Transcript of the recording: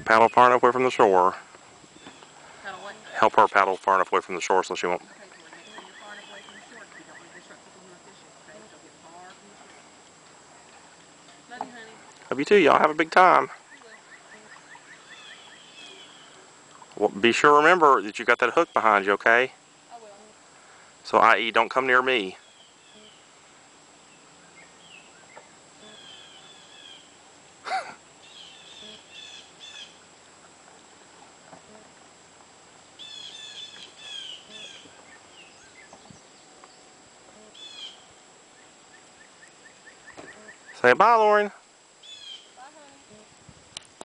Paddle far enough away from the shore. Paddle what? Help her paddle far enough away from the shore so she won't. Okay, Tori, make sure you're far enough away from the shore because you don't want to disrupt people who are fishing, okay? So get far from the shore. Love you, honey. Love you too. Y'all have a big time. Well, be sure to remember that you got that hook behind you, okay? I will. So, i.e., don't come near me. Say bye, Lauren.